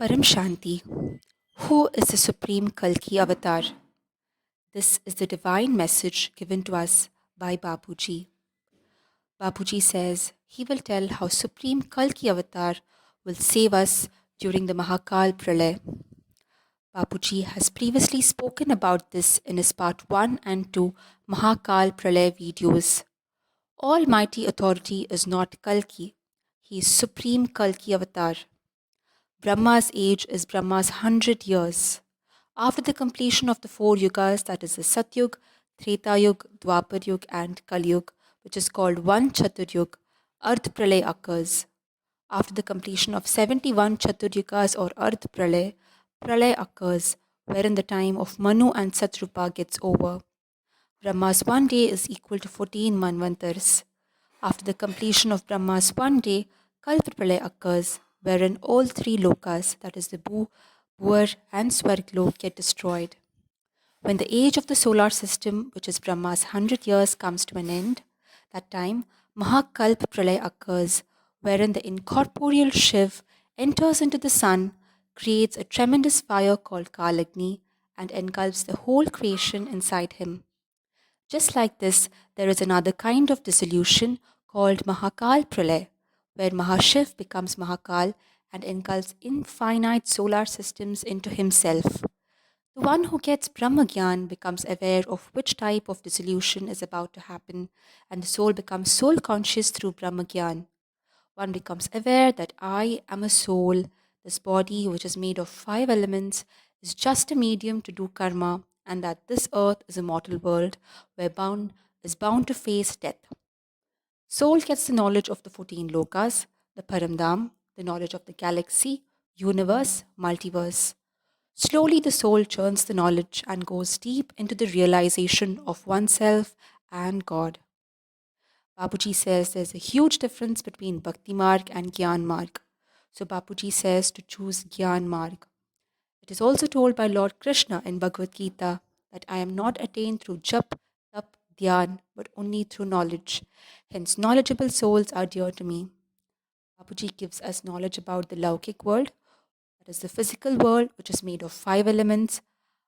Paramshanti, who is the supreme Kalki avatar? This is the divine message given to us by Bapuji. Bapuji says he will tell how supreme Kalki avatar will save us during the Mahakal Pralay. Bapuji has previously spoken about this in his part 1 and 2 Mahakal Pralay videos. Almighty authority is not Kalki. He is supreme Kalki avatar. Brahma's age is Brahma's 100 years. After the completion of the four yugas, that is the Satyug, Treta Yug, Dwapar Yug, and Kali Yug, which is called one Chaturyug, Ardh Pralay occurs. After the completion of 71 Chaturyugas or Ardh Pralay, Pralay occurs, wherein the time of Manu and Satrupa gets over. Brahma's one day is equal to 14 Manvantars. After the completion of Brahma's one day, Kalpa Pralay occurs, wherein all three lokas, that is the Bhuvar, and Swarglok, get destroyed. When the age of the solar system, which is Brahma's 100 years, comes to an end, that time Mahakalpa Pralay occurs, wherein the incorporeal Shiv enters into the sun, creates a tremendous fire called Kalagni, and engulfs the whole creation inside him. Just like this, there is another kind of dissolution called Mahakal Pralay, where Mahashiv becomes Mahakal and engulfs infinite solar systems into himself. The one who gets Brahmagyan becomes aware of which type of dissolution is about to happen, and the soul becomes soul conscious through Brahmagyan. One becomes aware that I am a soul. This body, which is made of five elements, is just a medium to do karma, and that this earth is a mortal world where bound is bound to face death. Soul gets the knowledge of the 14 lokas, the Paramdam, the knowledge of the galaxy, universe, multiverse. Slowly, the soul churns the knowledge and goes deep into the realization of oneself and God. Bapuji says there's a huge difference between Bhakti Marg and Gyan Marg. So Bapuji says to choose Gyan Marg. It is also told by Lord Krishna in Bhagavad Gita that I am not attained through jap, tap, dhyan, but only through knowledge. Hence, knowledgeable souls are dear to me. Bapuji gives us knowledge about the Laukik world, that is the physical world, which is made of five elements,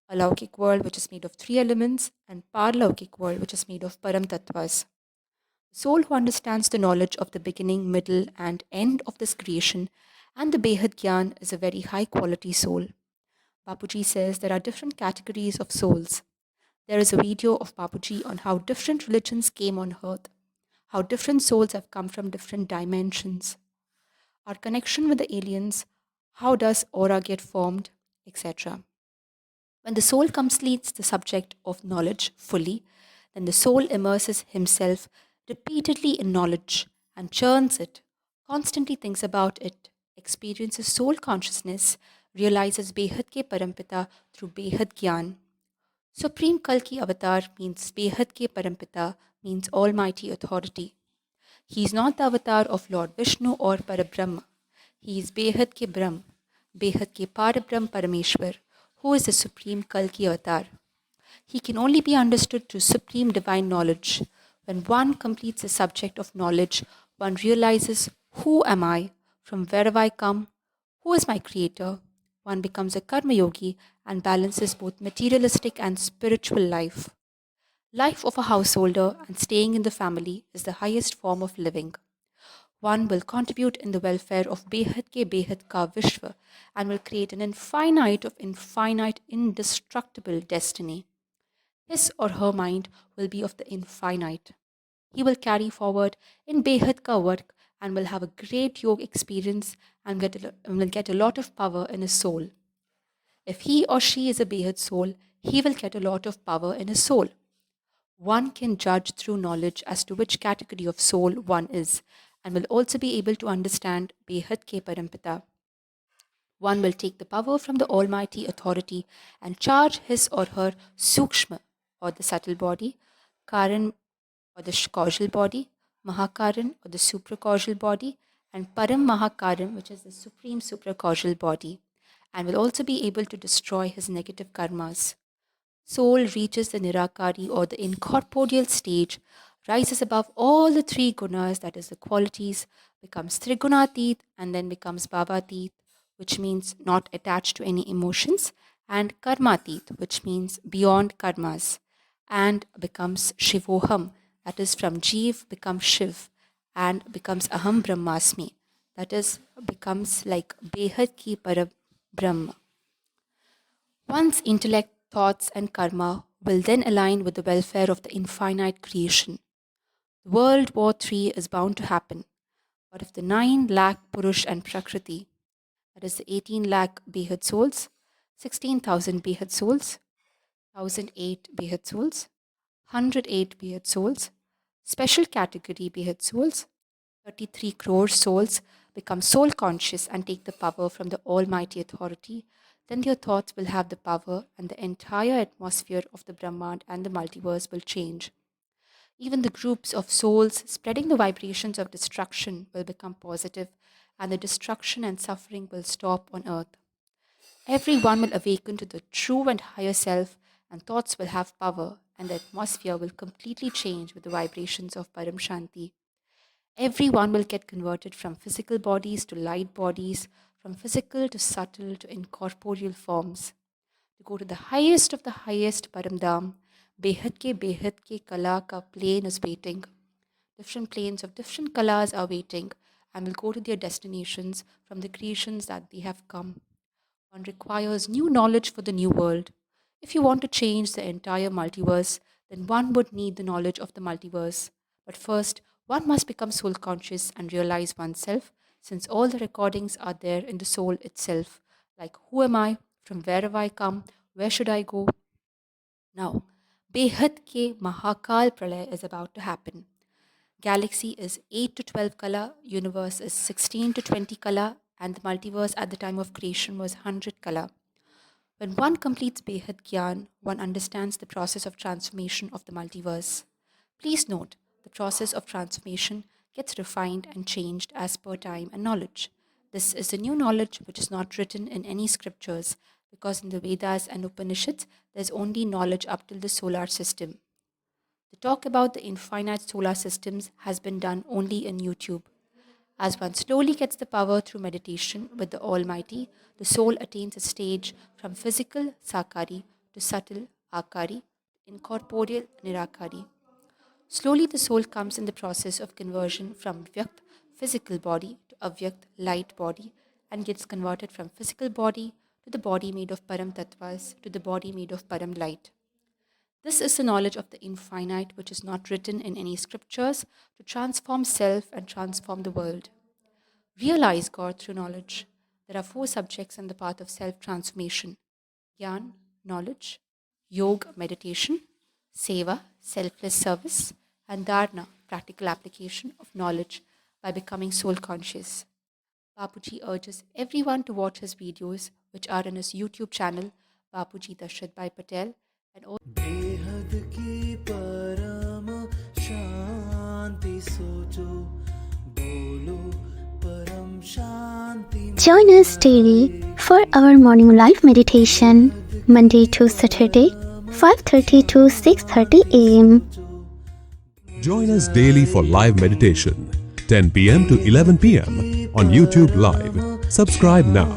a Laukik world, which is made of three elements, and Parlaukik world, which is made of Param Tattvas. The soul who understands the knowledge of the beginning, middle, and end of this creation and the Behad Gyan is a very high quality soul. Bapuji says there are different categories of souls. There is a video of Bapuji on how different religions came on earth, how different souls have come from different dimensions, our connection with the aliens, how does aura get formed, etc. When the soul completes the subject of knowledge fully, then the soul immerses himself repeatedly in knowledge and churns it, constantly thinks about it, experiences soul consciousness, realizes Behad ke Parampita through Behad Gyan. Supreme Kalki Avatar means Behad ke Parampita, means Almighty Authority. He is not the avatar of Lord Vishnu or Parabrahma. He is Behad ke Brahm, Behad ke Parabrahm Parameshwar, who is the supreme Kalki avatar. He can only be understood through supreme divine knowledge. When one completes the subject of knowledge, one realizes, who am I? From where have I come? Who is my creator? One becomes a karma yogi and balances both materialistic and spiritual life. Life of a householder and staying in the family is the highest form of living. One will contribute in the welfare of Behad ke Behad ka Vishwa and will create an infinite of infinite indestructible destiny. His or her mind will be of the infinite. He will carry forward in Behad ka work and will have a great yoga experience and will get a lot of power in his soul. If he or she is a Behad soul, he will get a lot of power in his soul. One can judge through knowledge as to which category of soul one is and will also be able to understand Behad ke Parampita. One will take the power from the Almighty Authority and charge his or her Sukshma or the subtle body, Karan or the causal body, Mahakaran or the supracausal body, and Param Mahakaran, which is the supreme supracausal body, and will also be able to destroy his negative karmas. Soul reaches the Nirakari or the incorporeal stage, rises above all the three gunas, that is the qualities, becomes Trigunatit and then becomes Bhavatit, which means not attached to any emotions, and Karmatit, which means beyond karmas, and becomes Shivoham, that is from Jeev becomes Shiv, and becomes Aham Brahmasmi, that is becomes like Behad ki Para Brahma. One's intellect, thoughts, and karma will then align with the welfare of the infinite creation. World War III is bound to happen, but if the 9 lakh Purush and Prakriti, that is the 18 lakh Behad souls, 16,000 Behad souls, 1008 Behad souls, 108 Behad souls, special category Behad souls, 33 crore souls become soul conscious and take the power from the Almighty Authority, then their thoughts will have the power and the entire atmosphere of the Brahmand and the multiverse will change. Even the groups of souls spreading the vibrations of destruction will become positive, and the destruction and suffering will stop on earth. Everyone will awaken to the true and higher self, and thoughts will have power, and the atmosphere will completely change with the vibrations of Paramshanti. Everyone will get converted from physical bodies to light bodies, from physical to subtle to incorporeal forms. To go to the highest of the highest Paramdam, Behad ke Kala ka plane is waiting. Different planes of different Kalas are waiting and will go to their destinations from the creations that they have come. One requires new knowledge for the new world. If you want to change the entire multiverse, then one would need the knowledge of the multiverse. But first, one must become soul conscious and realize oneself, since all the recordings are there in the soul itself. Like, who am I? From where have I come? Where should I go? Now, Behad ke Mahakal Pralay is about to happen. Galaxy is 8 to 12 kala, universe is 16 to 20 kala, and the multiverse at the time of creation was 100 kala. When one completes Behad Gyan, one understands the process of transformation of the multiverse. Please note, the process of transformation gets refined and changed as per time and knowledge. This is the new knowledge which is not written in any scriptures, because in the Vedas and Upanishads there is only knowledge up till the solar system. The talk about the infinite solar systems has been done only in YouTube. As one slowly gets the power through meditation with the Almighty, the soul attains a stage from physical Sakari to subtle Akari, incorporeal Nirakari. Slowly the soul comes in the process of conversion from Vyakt, physical body, to Avyakt, light body, and gets converted from physical body to the body made of Param Tattvas to the body made of Param light. This is the knowledge of the infinite which is not written in any scriptures to transform self and transform the world. Realize God through knowledge. There are 4 subjects in the path of self-transformation: Gyan, knowledge; Yoga, meditation; Seva, selfless service; and Dharna, practical application of knowledge by becoming soul conscious. Bapuji urges everyone to watch his videos, which are in his YouTube channel, Bapuji Dashrath Bhai Patel, and also बेहद की परम शांति सोचो बोलो परम शांति Join us daily for our morning live meditation, Monday to Saturday, 5:30 to 6:30 a.m. Join us daily for live meditation, 10 p.m. to 11 p.m. on YouTube Live. Subscribe now.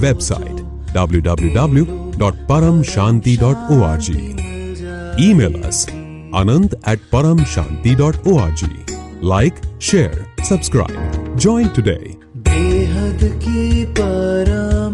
Website www.paramshanti.org. Email us anant@paramshanti.org. Like, share, subscribe. Join today. बेहद की परम